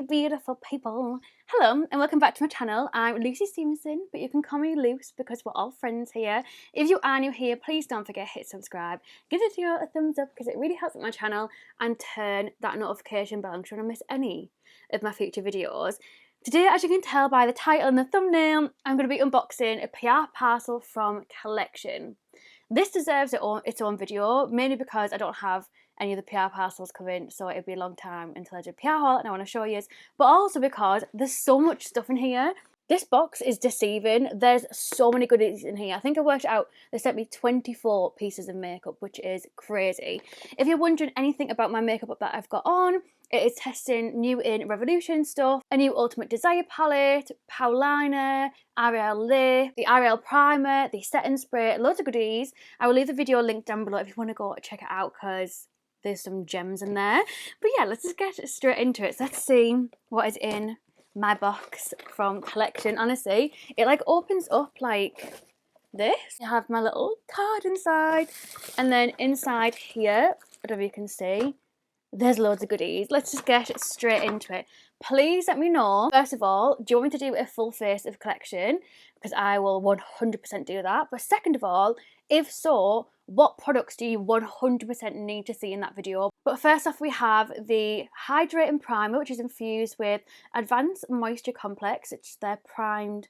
beautiful people. Hello and welcome back to my channel. I'm Luce Stephenson, but you can call me Luce because we're all friends here. If you are new here, please don't forget to hit subscribe. Give the video a thumbs up because it really helps with my channel, and turn that notification bell so you don't miss any of my future videos. Today, as you can tell by the title and the thumbnail, I'm going to be unboxing a PR parcel from Collection. This deserves its own video, mainly because I don't have any of the PR parcels coming, so it'll be a long time until I do a PR haul and I want to show you, but also because there's so much stuff in here. This box is deceiving. There's so many goodies in here. I think I worked out they sent me 24 pieces of makeup, which is crazy. If you're wondering anything about my makeup that I've got on, it is testing new in Revolution stuff, a new Ultimate Desire palette, Powliner, Ariel lip, the Ariel primer, the setting spray, loads of goodies. I will leave the video link down below if you want to go check it out because there's some gems in there. But yeah, let's just get straight into it. So let's see what is in my box from Collection. Honestly, it like opens up like this. You have my little card inside, and then inside here, whatever you can see, there's loads of goodies. Let's just get straight into it. Please let me know, first of all, do you want me to do a full face of Collection? Because I will 100% do that. But second of all, if so, what products do you 100% need to see in that video? But first off, we have the Hydrating Primer, which is infused with Advanced Moisture Complex. It's their primed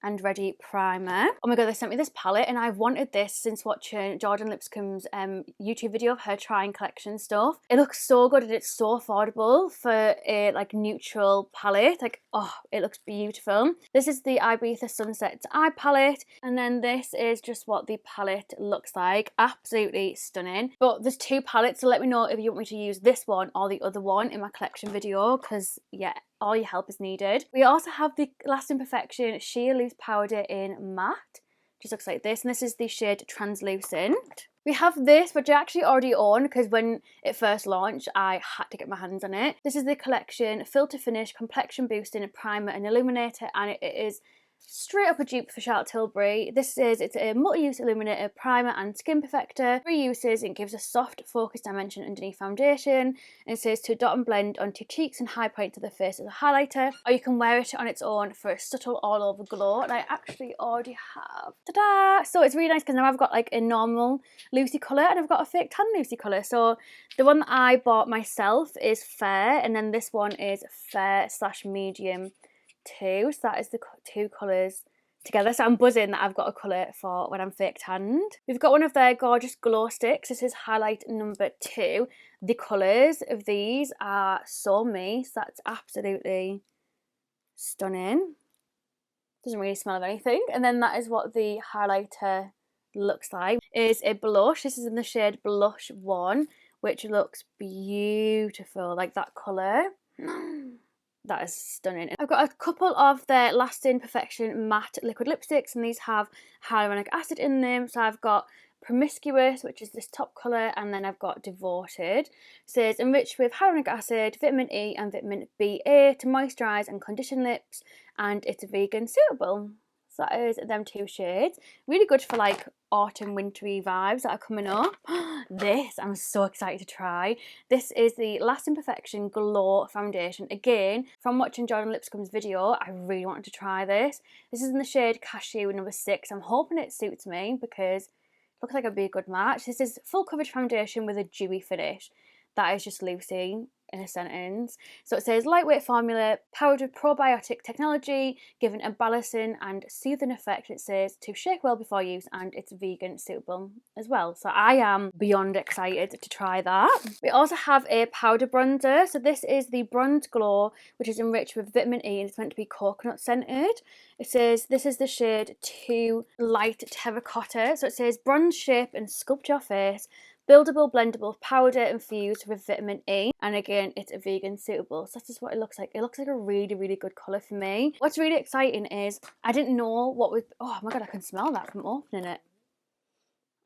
and ready primer. Oh my god, they sent me this palette and I've wanted this since watching Jordan Lipscomb's YouTube video of her trying Collection stuff. It looks so good and it's so affordable for a like neutral palette. Like, oh, it looks beautiful. This is the Ibiza Sunset Eye palette, and then this is just what the palette looks like. Absolutely stunning. But there's two palettes, so let me know if you want me to use this one or the other one in my Collection video, because yeah, all your help is needed. We also have the Lasting Perfection Sheer Loose Powder in Matte. Just looks like this, and this is the shade Translucent. We have this, which I actually already own because when it first launched, I had to get my hands on it. This is the Collection Filter Finish Complexion Boosting Primer and Illuminator, and it is straight up a dupe for Charlotte Tilbury. It's a multi-use illuminator, primer and skin perfector. 3 uses, it gives a soft focused dimension underneath foundation. And it says to dot and blend onto cheeks and high point to the face as a highlighter, or you can wear it on its own for a subtle all over glow, and I actually already have. Ta-da! So it's really nice because now I've got like a normal Lucy colour and I've got a fake tan Lucy colour. So the one that I bought myself is fair, and then this one is fair / medium too, so that is the two colours together. So I'm buzzing that I've got a colour for when I'm fake tanned. We've got one of their gorgeous glow sticks. This is highlight number 2. The colours of these are so me, so that's absolutely stunning. Doesn't really smell of anything. And then that is what the highlighter looks like. Is a blush. This is in the shade Blush 1, which looks beautiful, like that colour. That is stunning. I've got a couple of their Lasting Perfection matte liquid lipsticks, and these have hyaluronic acid in them. So I've got Promiscuous, which is this top colour, and then I've got Devoted. It says enriched with hyaluronic acid, vitamin E and vitamin BA to moisturise and condition lips, and it's vegan suitable. So that is them 2 shades. Really good for like autumn wintry vibes that are coming up. This I'm so excited to try. This is the Lasting Perfection Glow Foundation. Again, from watching Jordan Lipscomb's video, I really wanted to try this. This is in the shade Cashew number 6. I'm hoping it suits me because it looks like it'd be a good match. This is full coverage foundation with a dewy finish. That is just Lucy in a sentence. So it says lightweight formula, powered with probiotic technology, giving a balancing and soothing effect. It says to shake well before use, and it's vegan suitable as well. So I am beyond excited to try that. We also have a powder bronzer. So this is the Bronze Glow, which is enriched with vitamin E and it's meant to be coconut scented. It says this is the shade 2 Light Terracotta. So it says bronze shape and sculpt your face. Buildable, blendable powder infused with vitamin E, and again, it's a vegan suitable. So that's just what it looks like. It looks like a really, really good colour for me. What's really exciting is I didn't know what was. Oh my god, I can smell that from opening it.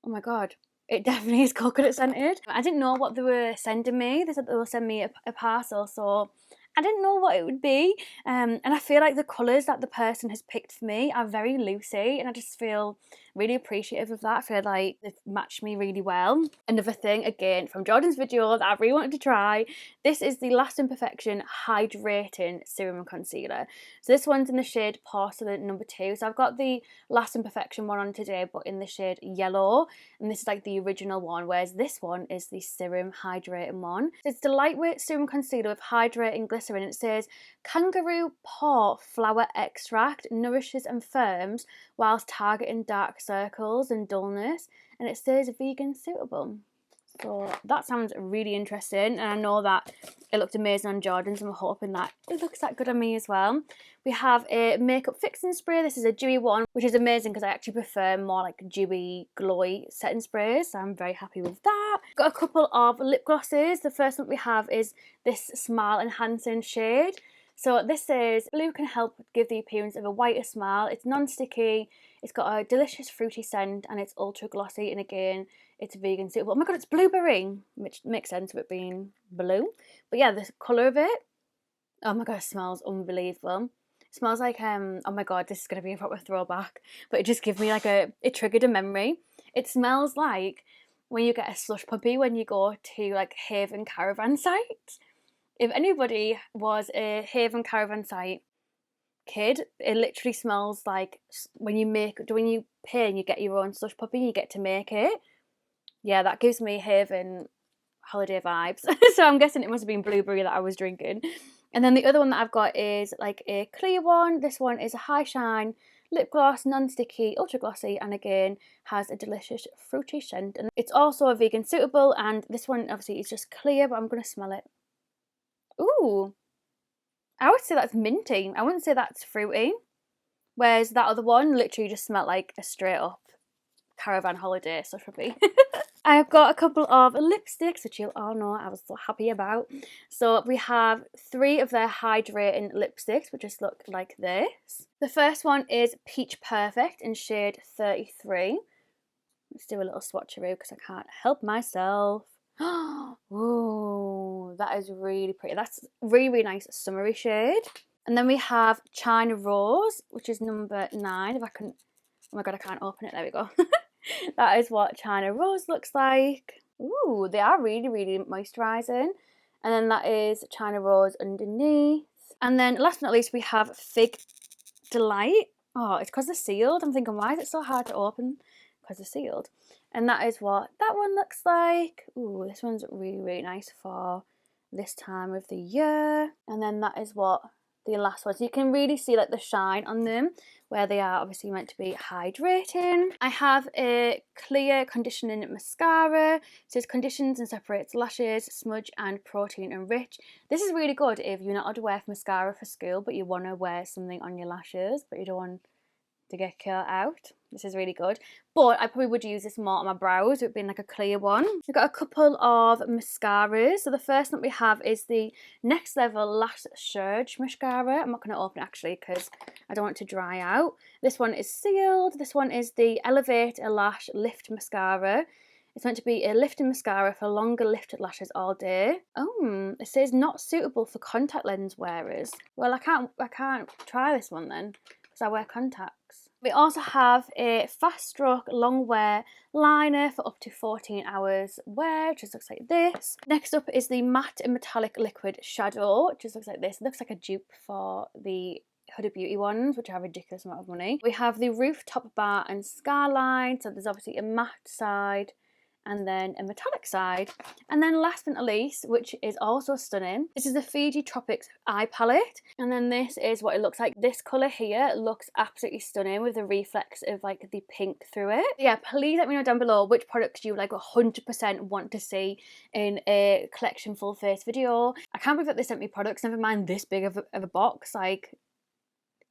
Oh my god, it definitely is coconut scented. I didn't know what they were sending me. They said they will send me a parcel, so I didn't know what it would be, and I feel like the colours that the person has picked for me are very Lucy, and I just feel really appreciative of that. I feel like they've matched me really well. Another thing, again, from Jordan's video that I really wanted to try, this is the Lasting Perfection Hydrating Serum and Concealer. So this one's in the shade Porcelain number 2. So I've got the Lasting Perfection one on today, but in the shade Yellow, and this is like the original one, whereas this one is the Serum Hydrating one. So it's the lightweight serum concealer with hydrating glycerin, and it says kangaroo paw flower extract nourishes and firms whilst targeting dark circles and dullness, and it says vegan suitable. So that sounds really interesting, and I know that it looked amazing on Jordan's, and we're hoping that it looks that good on me as well. We have a makeup fixing spray. This is a dewy one, which is amazing because I actually prefer more like dewy, glowy setting sprays, so I'm very happy with that. Got a couple of lip glosses. The first one we have is this Smile Enhancing shade. So this says blue can help give the appearance of a whiter smile. It's non-sticky, it's got a delicious fruity scent, and it's ultra glossy, and again, it's vegan suitable. Oh my god, it's blueberry, which makes sense with it being blue. But yeah, the colour of it, oh my god, it smells unbelievable. It smells like, oh my god, this is going to be a proper throwback, but it just gives me like it triggered a memory. It smells like when you get a slush puppy when you go to like Haven caravan site. If anybody was a Haven caravan site kid, it literally smells like when you pay and you get your own slush puppy, you get to make it. Yeah, that gives me Haven holiday vibes. So I'm guessing it must have been blueberry that I was drinking. And then the other one that I've got is like a clear one. This one is a high shine lip gloss, non-sticky, ultra glossy, and again has a delicious fruity scent. And it's also a vegan suitable, and this one obviously is just clear, but I'm going to smell it. Ooh, I would say that's minty. I wouldn't say that's fruity. Whereas that other one literally just smelled like a straight up caravan holiday slush puppy. I've got a couple of lipsticks, which you'll all know I was so happy about. So we have 3 of their hydrating lipsticks, which just look like this. The first one is Peach Perfect in shade 33. Let's do a little swatcheroo because I can't help myself. Ooh, that is really pretty. That's really, really nice summery shade. And then we have China Rose, which is number 9. If I can, oh my god, I can't open it. There we go. That is what China Rose looks like. Ooh, they are really, really moisturising. And then that is China Rose underneath. And then last but not least, we have Fig Delight. Oh, it's because they're sealed. I'm thinking, why is it so hard to open? Because they're sealed. And that is what that one looks like. Ooh, this one's really, really nice for this time of the year. And then that is what the last one. So you can really see like the shine on them, where they are obviously meant to be hydrating. I have a clear conditioning mascara. It says conditions and separates lashes, smudge and protein enrich. This is really good if you're not allowed to wear mascara for school, but you want to wear something on your lashes, but you don't want to get caught out. This is really good, but I probably would use this more on my brows, it being like a clear one. We've got a couple of mascaras. So the first one we have is the Next Level Lash Surge mascara. I'm not going to open it actually because I don't want it to dry out. This one is sealed. This one is the Elevate a Lash Lift mascara. It's meant to be a lifting mascara for longer lifted lashes all day. Oh, it says not suitable for contact lens wearers. Well, I can't try this one then because I wear contacts. We also have a fast stroke long wear liner for up to 14 hours wear, which just looks like this. Next up is the matte and metallic liquid shadow, which just looks like this. It looks like a dupe for the Huda Beauty ones, which are a ridiculous amount of money. We have the Rooftop Bar and Skyline, so there's obviously a matte side and then a metallic side. And then last but not least, which is also stunning, this is the Fiji Tropics eye palette. And then this is what it looks like. This colour here looks absolutely stunning with the reflex of like the pink through it. Yeah, please let me know down below which products you like 100% want to see in a collection full face video. I can't believe that they sent me products, never mind this big of a box. Like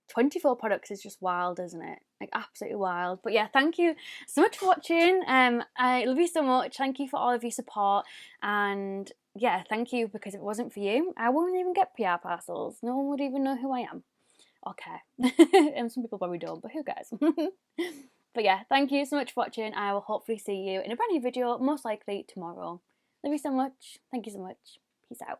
24 products is just wild, isn't it? Like absolutely wild. But yeah, thank you so much for watching. I love you so much. Thank you for all of your support, and yeah, thank you, because if it wasn't for you, I wouldn't even get PR parcels. No one would even know who I am. Okay. And some people probably don't, but who cares? But yeah, thank you so much for watching. I will hopefully see you in a brand new video, most likely tomorrow. Love you so much. Thank you so much. Peace out.